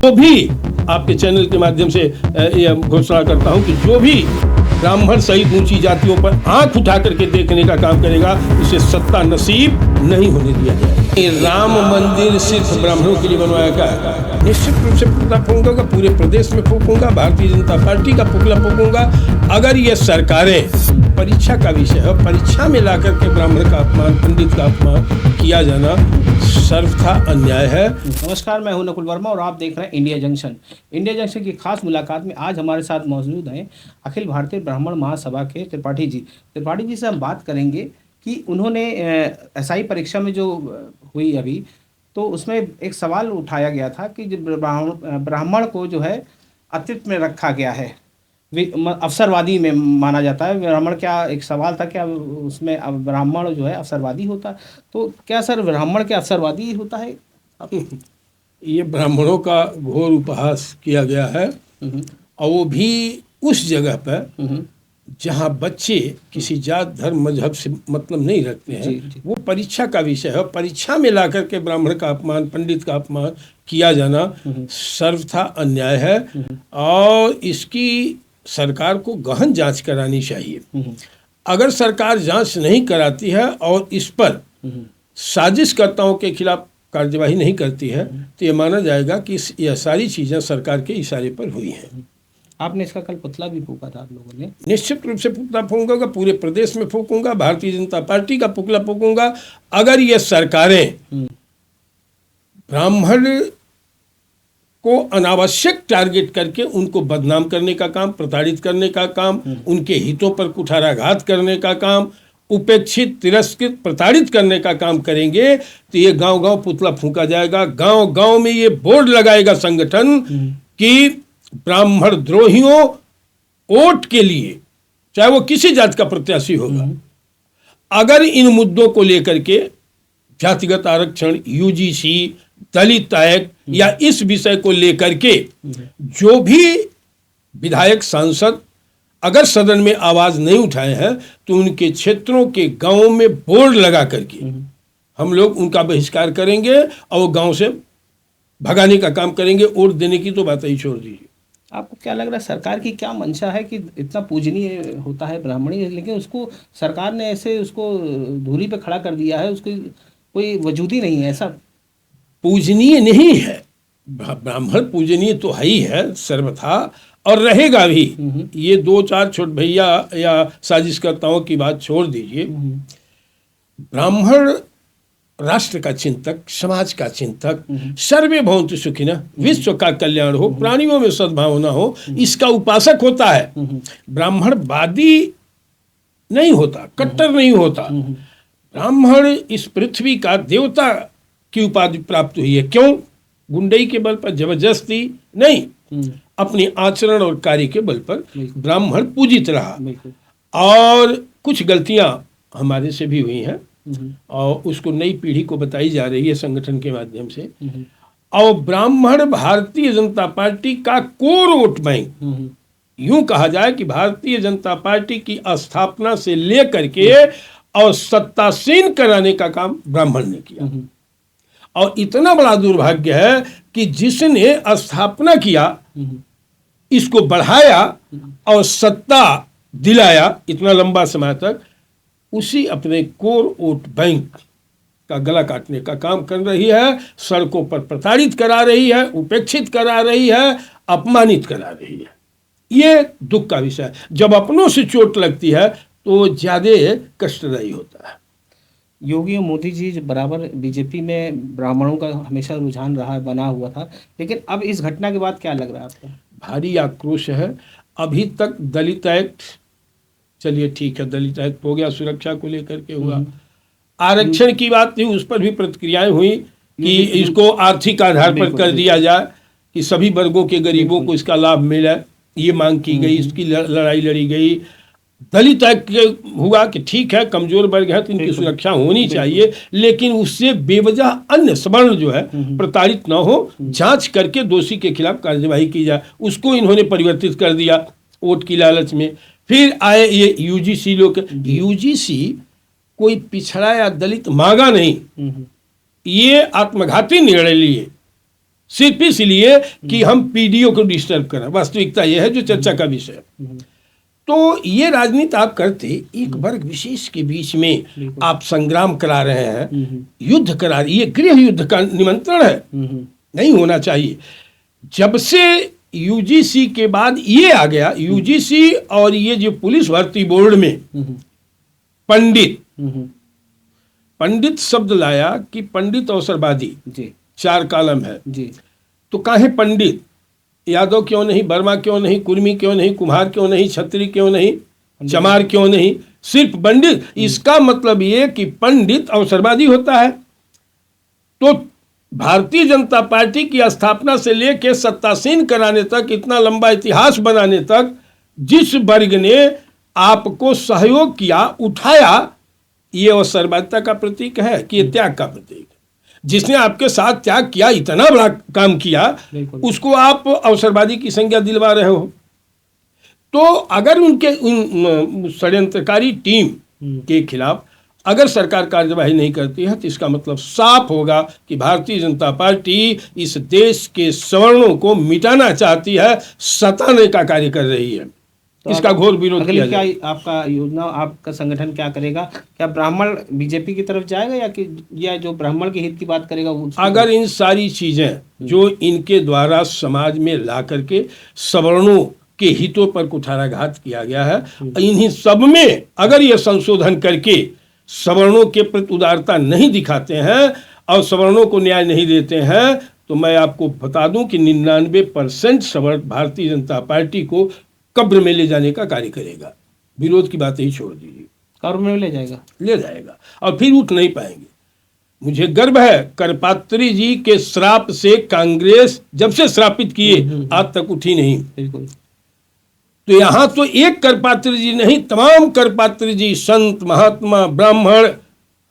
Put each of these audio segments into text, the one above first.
तो भी आपके चैनल के माध्यम से यह घोषणा करता हूं कि जो भी ब्राह्मण सहित ऊंची जातियों पर आंख उठा करके देखने का काम करेगा उसे सत्ता नसीब नहीं होने दिया जाएगा। राम मंदिर सिर्फ ब्राह्मणों के लिए बनवाया गया, निश्चित रूप से पुतला फूंकूंगा, पूरे प्रदेश में फूंकूंगा, भारतीय जनता पार्टी का पुतला फूंकूंगा। अगर ये सरकारें परीक्षा का विषय है, परीक्षा में ला करके ब्राह्मण का अपमान, पंडित का अपमान किया जाना सर्वथा अन्याय है। नमस्कार, मैं हूं नकुल वर्मा और आप देख रहे हैं इंडिया जंक्शन। इंडिया जंक्शन की खास मुलाकात में आज हमारे साथ मौजूद हैं अखिल भारतीय ब्राह्मण महासभा के त्रिपाठी जी। त्रिपाठी जी से हम बात करेंगे कि उन्होंने एसआई परीक्षा में जो हुई अभी, तो उसमें एक सवाल उठाया गया था कि ब्राह्मण को जो है अतिरिक्त में रखा गया है, अवसरवादी में माना जाता है। ब्राह्मण, क्या एक सवाल था, क्या उसमें ब्राह्मण जो है अवसरवादी होता है? तो क्या सर ब्राह्मण क्या अवसरवादी होता है? ये ब्राह्मणों का घोर उपहास किया गया है, और वो भी उस जगह पर जहाँ बच्चे किसी जात धर्म मजहब से मतलब नहीं रखते हैं। जी। वो परीक्षा का विषय है, परीक्षा में ला करके ब्राह्मण का अपमान, पंडित का अपमान किया जाना सर्वथा अन्याय है, और इसकी सरकार को गहन जांच करानी चाहिए। अगर सरकार जांच नहीं कराती है और इस पर साजिशकर्ताओं के खिलाफ कार्यवाही नहीं करती है, तो ये माना जाएगा कि यह सारी चीज़ें सरकार के इशारे पर हुई हैं। आपने इसका कल पुतला भी फूंका था आप लोगों ने? निश्चित रूप से पुतला फूंकूंगा, पूरे प्रदेश में फूंकूंगा, भारतीय जनता पार्टी का पुतला फूंकूंगा। अगर ये सरकारें ब्राह्मण को अनावश्यक टारगेट करके उनको बदनाम करने का काम, प्रताड़ित करने का काम, उनके हितों पर कुठाराघात करने का काम, उपेक्षित, तिरस्कृत, प्रताड़ित करने का काम करेंगे, तो ये गांव-गांव पुतला फूंका जाएगा। गांव-गांव में ये बोर्ड लगाएगा संगठन कि ब्राह्मण द्रोहियों वोट के लिए, चाहे वो किसी जात का प्रत्याशी होगा, अगर इन मुद्दों को लेकर के जातिगत आरक्षण, यूजीसी, दलित एक्ट या इस विषय को लेकर के जो भी विधायक, सांसद अगर सदन में आवाज नहीं उठाए हैं, तो उनके क्षेत्रों के गांवों में बोर्ड लगा करके हम लोग उनका बहिष्कार करेंगे और वो गांव से भगाने का काम करेंगे। वोट देने की तो बात ही छोड़ दीजिए। आपको क्या लग रहा है, सरकार की क्या मंशा है कि इतना पूजनीय होता है ब्राह्मणी, लेकिन उसको सरकार ने ऐसे उसको धूरी पे खड़ा कर दिया है, उसकी कोई वजूद ही नहीं है? ऐसा पूजनीय नहीं है, ब्राह्मण पूजनीय तो है ही है सर्वथा, और रहेगा भी। ये दो चार छोट भैया या साजिशकर्ताओं की बात छोड़ दीजिए। ब्राह्मण राष्ट्र का चिंतक, समाज का चिंतक, सर्वे भवन्तु सुखिनः, विश्व का कल्याण हो, प्राणियों में सद्भावना हो, इसका उपासक होता है। ब्राह्मणवादी नहीं होता, कट्टर नहीं होता। ब्राह्मण इस पृथ्वी का देवता की उपाधि प्राप्त हुई है। क्यों? गुंडई के बल पर, जबरदस्ती नहीं, अपने आचरण और कार्य के बल पर ब्राह्मण पूजित रहा। और कुछ गलतियां हमारे से भी हुई हैं, और उसको नई पीढ़ी को बताई जा रही है संगठन के माध्यम से। और ब्राह्मण भारतीय जनता पार्टी का कोर वोट बैंक, यूं कहा जाए कि भारतीय जनता पार्टी की स्थापना से लेकर के और सत्तासीन कराने का काम ब्राह्मण ने किया। और इतना बड़ा दुर्भाग्य है कि जिसने स्थापना किया, इसको बढ़ाया और सत्ता दिलाया इतना लंबा समय तक, उसी अपने कोर वोट बैंक का गला काटने का काम कर रही है। सड़कों पर प्रताड़ित करा रही है, उपेक्षित करा रही है, अपमानित करा रही है। ये दुख का विषय है। जब अपनों से चोट लगती है तो ज्यादा कष्टदायी होता है। योगी और मोदी जी बराबर बीजेपी में ब्राह्मणों का हमेशा रुझान रहा, बना हुआ था, लेकिन अब इस घटना के बाद क्या लग रहा है आपको? भारी आक्रोश है। अभी तक दलित एक्ट, चलिए ठीक है, दलित एक्ट हो गया, सुरक्षा को लेकर के हुआ, आरक्षण की बात थी, उस पर भी प्रतिक्रियाएं हुई कि इसको आर्थिक आधार पर कर दिया जाए कि सभी वर्गों के गरीबों को इसका लाभ मिले, ये मांग की गई, इसकी लड़ाई लड़ी गई। दलित एक्ट हुआ कि ठीक है, कमजोर वर्ग है तो इनकी सुरक्षा होनी चाहिए, लेकिन उससे बेवजह अन्य सवर्ण जो है प्रताड़ित ना हो, जांच करके दोषी के खिलाफ कार्यवाही की जाए। उसको इन्होंने परिवर्तित कर दिया वोट की लालच में। फिर आए ये यूजीसी लोग। यूजीसी कोई पिछड़ा या दलित मांगा नहीं, ये आत्मघाती निर्णय लिए सिर्फ इसलिए कि हम पीडीओ को डिस्टर्ब करें। वास्तविकता यह है जो चर्चा का विषय है। तो ये राजनीति आप करते एक वर्ग विशेष के बीच में आप संग्राम करा रहे हैं, युद्ध करा, ये गृह युद्ध का निमंत्रण है, नहीं होना चाहिए। जब से यूजीसी के बाद ये आ गया, यूजीसी और ये जो पुलिस भर्ती बोर्ड में पंडित शब्द लाया कि पंडित अवसरवादी जी 4 कॉलम है जी। तो काहे पंडित? यादव क्यों नहीं, वर्मा क्यों नहीं, कुर्मी क्यों नहीं, कुम्हार क्यों नहीं, छत्री क्यों नहीं, चमार क्यों नहीं, सिर्फ पंडित? इसका मतलब ये कि पंडित अवसरवादी होता है। तो भारतीय जनता पार्टी की स्थापना से लेकर सत्तासीन कराने तक, इतना लंबा इतिहास बनाने तक जिस वर्ग ने आपको सहयोग किया, उठाया, ये अवसरवादिता का प्रतीक है कि ये त्याग का प्रतीक है? जिसने आपके साथ त्याग किया, इतना बड़ा काम किया, उसको आप अवसरवादी की संज्ञा दिलवा रहे हो। तो अगर उन षड्यंत्रकारी टीम के खिलाफ अगर सरकार कार्यवाही नहीं करती है तो इसका मतलब साफ होगा कि भारतीय जनता पार्टी इस देश के सवर्णों को मिटाना चाहती है, सताने का कार्य कर रही है। तो इसका घोर विरोध किया जाए। क्या आपका योजना, आपका संगठन क्या करेगा? क्या ब्राह्मण बीजेपी की तरफ जाएगा या जो ब्राह्मण के हित की बात करेगा वो? अगर इन सारी चीजें जो इनके द्वारा समाज में ला करके सवर्णों के हितों पर कुठाराघात किया गया है, इन्हीं सब में अगर ये संशोधन करके सवर्णों के प्रति उदारता नहीं दिखाते हैं और सवर्णों को न्याय नहीं देते हैं, तो मैं आपको बता दूं कि 99% सवर्ण भारतीय जनता पार्टी को कब्र में ले जाने का कार्य करेगा। विरोध की बात ही छोड़ दीजिए, कब्र में ले जाएगा और फिर उठ नहीं पाएंगे। मुझे गर्व है, करपात्री जी के श्राप से कांग्रेस जब से श्रापित किए आज तक उठी नहीं। बिल्कुल। तो यहाँ तो एक करपात्री जी नहीं, तमाम करपात्री जी, संत महात्मा ब्राह्मण,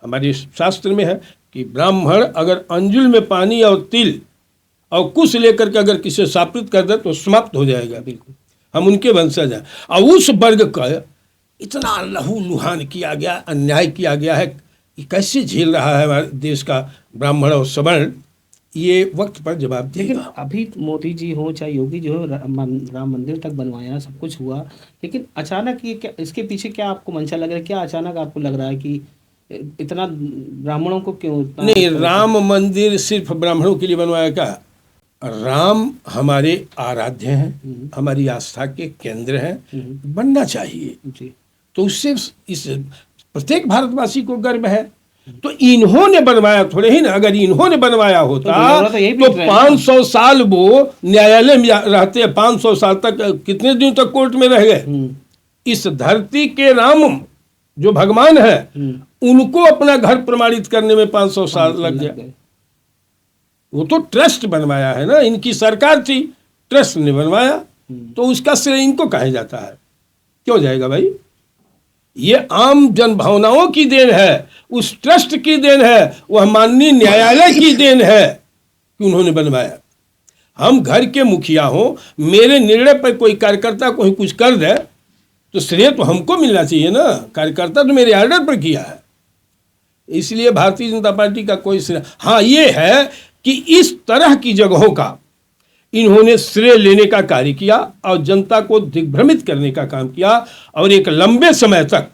हमारे शास्त्र में है कि ब्राह्मण अगर अंजुल में पानी और तिल और कुश लेकर के अगर किसे शापित कर दे तो समाप्त हो जाएगा। बिल्कुल, हम उनके वंशज हैं। और उस वर्ग का इतना लहू लुहान किया गया, अन्याय किया गया है, ये कैसे झेल रहा है हमारे देश का ब्राह्मण और सवर्ण? ये वक्त पर जवाब देगा। लेकिन अभी मोदी जी हो चाहे योगी जी हो, राम मंदिर तक बनवाया, सब कुछ हुआ, लेकिन अचानक ये क्या, इसके पीछे क्या आपको मंशा लग रहा है? क्या अचानक आपको लग रहा है कि इतना ब्राह्मणों को क्यों? नहीं, राम मंदिर सिर्फ ब्राह्मणों के लिए बनवाया क्या? राम हमारे आराध्य हैं, हमारी आस्था के केंद्र हैं, बनना चाहिए जी। तो उससे इस प्रत्येक भारतवासी को गर्व है। तो इन्होंने बनवाया थोड़े ही ना, अगर इन्होंने बनवाया होता तो 500 साल वो न्यायालय में रहते, 500 साल तक, कितने दिन तक कोर्ट में रह गए। इस धरती के राम जो भगवान है उनको अपना घर प्रमाणित करने में 500 साल लग गए। वो तो ट्रस्ट बनवाया है ना, इनकी सरकार थी, ट्रस्ट ने बनवाया, तो उसका श्रेय इनको कहा जाता है। क्यों जाएगा भाई? ये आम जन भावनाओं की देन है, उस ट्रस्ट की देन है, वह माननीय न्यायालय की देन है कि उन्होंने बनवाया। हम घर के मुखिया हो, मेरे निर्णय पर कोई कार्यकर्ता कोई कुछ कर दे तो श्रेय तो हमको मिलना चाहिए ना, कार्यकर्ता तो मेरे ऑर्डर पर किया है। इसलिए भारतीय जनता पार्टी का कोई श्रेय, हाँ ये है कि इस तरह की जगहों का इन्होंने श्रेय लेने का कार्य किया और जनता को दिग्भ्रमित करने का काम किया, और एक लंबे समय तक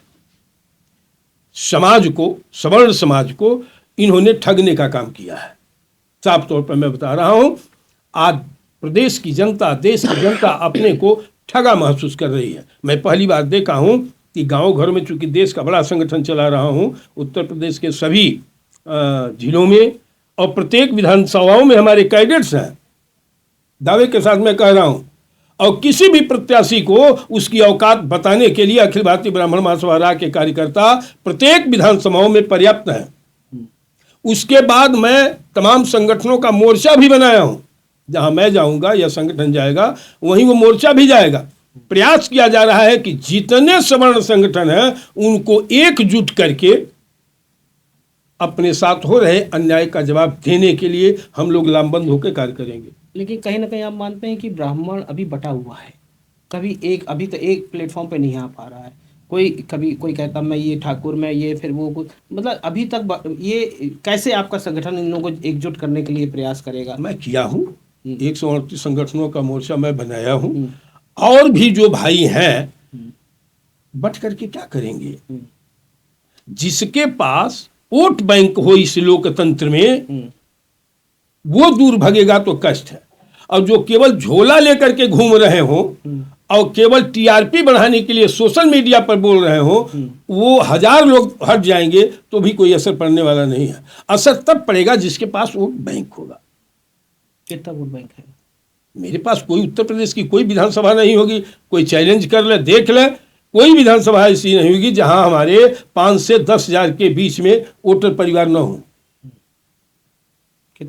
समाज को, सवर्ण समाज को इन्होंने ठगने का काम किया है। साफ तौर पर मैं बता रहा हूं, आज प्रदेश की जनता, देश की जनता अपने को ठगा महसूस कर रही है। मैं पहली बार देखा हूं कि गांव घरों में, चूंकि देश का बड़ा संगठन चला रहा हूं, उत्तर प्रदेश के सभी जिलों में और प्रत्येक विधानसभाओं में हमारे कैडेट्स हैं, दावे के साथ मैं कह रहा हूं, और किसी भी प्रत्याशी को उसकी औकात बताने के लिए अखिल भारतीय ब्राह्मण महासभा राय के कार्यकर्ता प्रत्येक विधानसभाओं में पर्याप्त हैं। उसके बाद मैं तमाम संगठनों का मोर्चा भी बनाया हूं, जहां मैं जाऊंगा या संगठन जाएगा वहीं वो मोर्चा भी जाएगा। प्रयास किया जा रहा है कि जितने सवर्ण संगठन हैं उनको एकजुट करके अपने साथ हो रहे अन्याय का जवाब देने के लिए हम लोग लामबंद होकर कार्य करेंगे। लेकिन कहीं ना कहीं आप मानते हैं कि ब्राह्मण अभी बटा हुआ है, अभी तो एक प्लेटफॉर्म पे नहीं आ पा रहा है, कोई कभी कोई कहता मैं ये ठाकुर मैं ये फिर वो कुछ, मतलब अभी तक ये कैसे आपका संगठन इन लोगों को एकजुट करने के लिए प्रयास करेगा? मैं किया हूँ, 138 संगठनों का मोर्चा मैं बनाया हूँ, हम्म, और भी जो भाई हैं हम्म, बट करके क्या करेंगे? हम्म, जिसके पास वोट बैंक हो इस लोकतंत्र में हम्म, वो दूर भगेगा तो कष्ट है। और जो केवल झोला लेकर के घूम रहे हो हम्म, और केवल टीआरपी बढ़ाने के लिए सोशल मीडिया पर बोल रहे हो, वो 1000 लोग हट जाएंगे तो भी कोई असर पड़ने वाला नहीं है। असर तब पड़ेगा जिसके पास वोट बैंक होगा। कितना वोट बैंक है? मेरे पास कोई उत्तर प्रदेश की कोई विधानसभा नहीं होगी, कोई चैलेंज कर ले देख ले, कोई विधानसभा ऐसी नहीं होगी जहां हमारे 5 से 10,000 के बीच में वोटर परिवार न हो।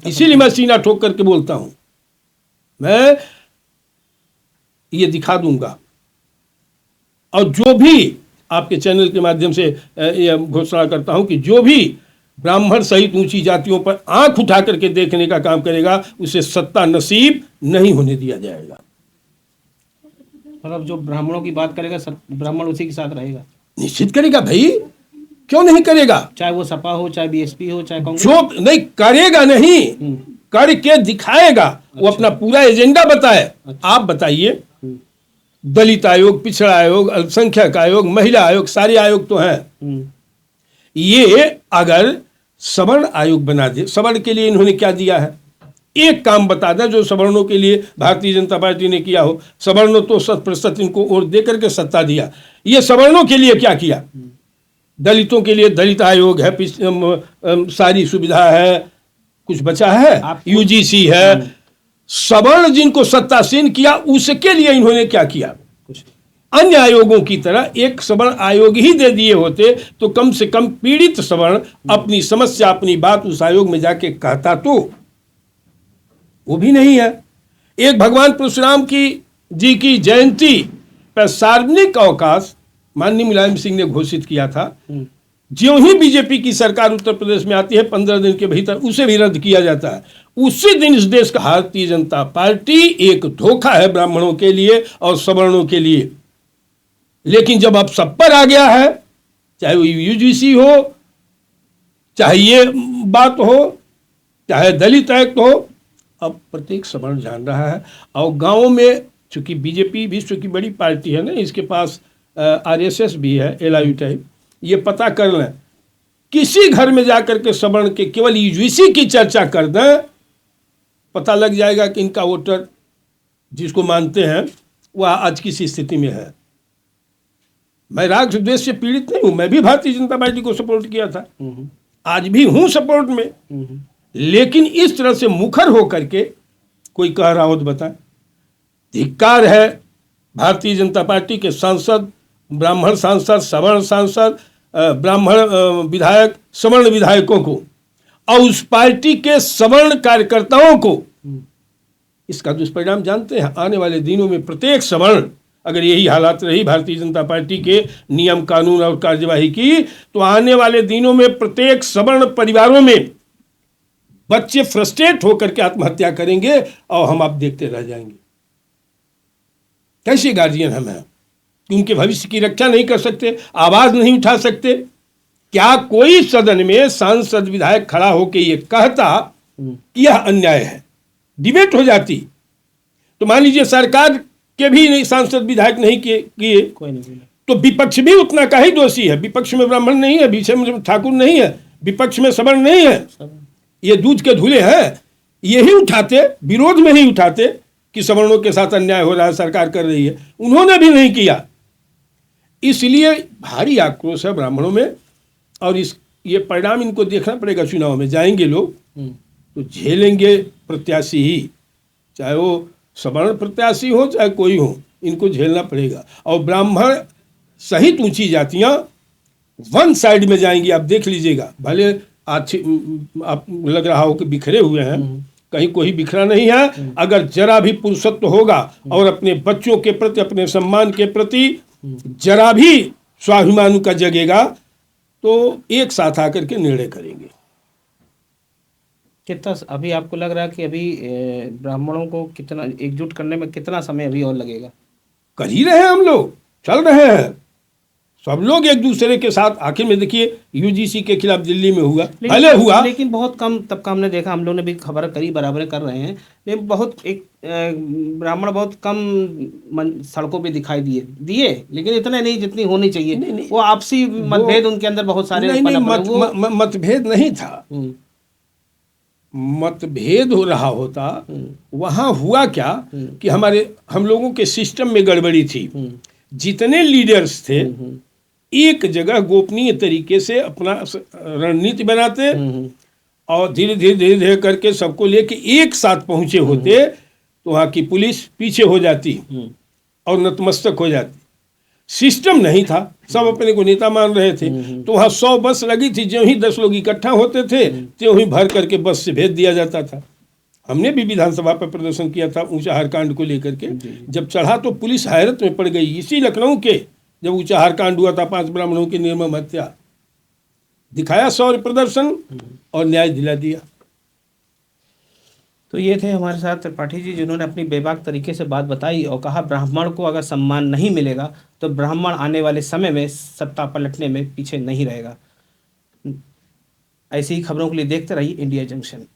इसीलिए मैं सीना ठोक करके बोलता हूं, मैं ये दिखा दूंगा। और जो भी आपके चैनल के माध्यम से यह घोषणा करता हूं कि जो भी ब्राह्मण सहित ऊंची जातियों पर आंख उठा करके देखने का काम करेगा, उसे सत्ता नसीब नहीं होने दिया जाएगा। मतलब जो ब्राह्मणों की बात करेगा ब्राह्मण उसी के साथ रहेगा? निश्चित करेगा भाई, क्यों नहीं करेगा? चाहे वो सपा हो, चाहे बीएसपी हो, चाहे कांग्रेस। जो नहीं करेगा नहीं, करके दिखाएगा। वो अपना पूरा एजेंडा बताए। आप बताइए, दलित आयोग, पिछड़ा आयोग, अल्पसंख्यक आयोग, महिला आयोग, सारे आयोग तो हैं। ये अगर सवर्ण आयोग बना दे, सवर्ण के लिए इन्होंने क्या दिया है? एक काम बता दें जो सवर्णों के लिए भारतीय जनता पार्टी ने किया हो। सवर्णों तो 100% इनको वोट दे करके सत्ता दिया, ये सवर्णों के लिए क्या किया? दलितों के लिए दलित आयोग है, सारी सुविधा है, कुछ बचा है? यूजीसी है। सवर्ण जिनको सत्तासीन किया, उसके लिए इन्होंने क्या किया? कुछ अन्य आयोगों की तरह एक सवर्ण आयोग ही दे दिए होते तो कम से कम पीड़ित सवर्ण अपनी समस्या, अपनी बात उस आयोग में जाके कहता, तो वो भी नहीं है। एक भगवान परशुराम जी की जयंती पर सार्वजनिक अवकाश माननीय मुलायम सिंह ने घोषित किया था। ज्यों ही बीजेपी की सरकार उत्तर प्रदेश में आती है, 15 दिन के भीतर उसे भी रद्द किया जाता है। उसी दिन इस देश का भारतीय जनता पार्टी एक धोखा है ब्राह्मणों के लिए और सवर्णों के लिए। लेकिन जब अब सब पर आ गया है, चाहे वो यूजीसी हो, चाहे ये बात हो, चाहे दलित एक्ट हो, अब प्रत्येक सवर्ण जान रहा है। और गांवों में, चूंकि बीजेपी विश्व की बड़ी पार्टी है ना, इसके पास आरएसएस भी है, एलआईयू टाइप, ये पता कर लें, किसी घर में जाकर के सवर्ण के केवल यूजीसी की चर्चा कर दें, पता लग जाएगा कि इनका वोटर जिसको मानते हैं वह आज किस स्थिति में है। मैं राग द्वेष से पीड़ित नहीं हूं, मैं भी भारतीय जनता पार्टी को सपोर्ट किया था, आज भी हूं सपोर्ट में। लेकिन इस तरह से मुखर होकर के कोई कह रहा हो तो बताएं। धिक्कार है भारतीय जनता पार्टी के सांसद, ब्राह्मण सांसद, सवर्ण सांसद, ब्राह्मण विधायक, सवर्ण विधायकों को और उस पार्टी के सवर्ण कार्यकर्ताओं को। इसका दुष्परिणाम जानते हैं। आने वाले दिनों में प्रत्येक सवर्ण, अगर यही हालात रही भारतीय जनता पार्टी के नियम कानून और कार्यवाही की, तो आने वाले दिनों में प्रत्येक सवर्ण परिवारों में बच्चे फ्रस्ट्रेट होकर के आत्महत्या करेंगे और हम आप देखते रह जाएंगे। कैसे गार्जियन हम हैं कि उनके भविष्य की रक्षा नहीं कर सकते, आवाज नहीं उठा सकते? क्या कोई सदन में सांसद विधायक खड़ा होकर ये कहता कि यह अन्याय है, डिबेट हो जाती? तो मान लीजिए सरकार के भी नहीं, सांसद विधायक नहीं किए, कोई नहीं, तो विपक्ष भी उतना का ही दोषी है। विपक्ष में ब्राह्मण नहीं है, विपक्ष में ठाकुर नहीं है, विपक्ष में सवर्ण नहीं है, ये दूध के धुले हैं। यही उठाते, विरोध में ही उठाते कि सवर्णों के साथ अन्याय हो रहा है, सरकार कर रही है। उन्होंने भी नहीं किया। इसलिए भारी आक्रोश है ब्राह्मणों में, और ये परिणाम इनको देखना पड़ेगा। चुनाव में जाएंगे लोग तो झेलेंगे प्रत्याशी ही, चाहे वो सवर्ण प्रत्याशी हो चाहे कोई हो, इनको झेलना पड़ेगा। और ब्राह्मण सहित ऊंची जातियां वन साइड में जाएंगी। आप देख लीजिएगा, भले आप लग रहा हो कि बिखरे हुए हैं, कहीं कोई बिखरा नहीं है। अगर जरा भी पुरुषत्व होगा और अपने बच्चों के प्रति, अपने सम्मान के प्रति जरा भी स्वाभिमान का जगेगा, तो एक साथ आकर के निर्णय करेंगे। कितना अभी आपको लग रहा है कि अभी ब्राह्मणों को कितना एकजुट करने में कितना समय अभी और लगेगा? कर ही रहे हैं हम लोग, चल रहे हैं, सब लोग एक दूसरे के साथ, आखिर में देखिए यूजीसी के खिलाफ दिल्ली में हुआ, भले हुआ, लेकिन बहुत कम तब का हमने देखा, हम लोग ने भी खबर करी, बराबर कर रहे हैं, लेकिन बहुत एक ब्राह्मण बहुत कम सड़कों पे दिखाई दिए, लेकिन इतने नहीं जितनी होनी चाहिए। वो आपसी मतभेद उनके अंदर बहुत सारे मतभेद नहीं था, मतभेद हो रहा होता। वहां हुआ क्या कि हम लोगों के सिस्टम में गड़बड़ी थी। जितने लीडर्स थे एक जगह गोपनीय तरीके से अपना रणनीति बनाते और धीरे धीरे करके सबको लेके एक साथ पहुंचे होते, तो वहाँ की पुलिस पीछे हो जाती और नतमस्तक हो जाती। सिस्टम नहीं था, सब अपने को नेता मान रहे थे। तो वहाँ 100 बस लगी थी, जो ही 10 लोग इकट्ठा होते थे त्यों ही भर करके बस से भेज दिया जाता था। हमने भी विधानसभा पर प्रदर्शन किया था ऊंचाहार कांड को लेकर के। जब चढ़ा तो पुलिस हैरत में पड़ गई। इसी लखनऊ के जब ऊंचाहार कांड हुआ था, 5 ब्राह्मणों की निर्मम हत्या, दिखाया शौर्य प्रदर्शन और न्याय दिला दिया। तो ये थे हमारे साथ त्रिपाठी जी, जिन्होंने अपनी बेबाक तरीके से बात बताई और कहा ब्राह्मण को अगर सम्मान नहीं मिलेगा तो ब्राह्मण आने वाले समय में सत्ता पलटने में पीछे नहीं रहेगा। ऐसी ही खबरों के लिए देखते रहिए इंडिया जंक्शन।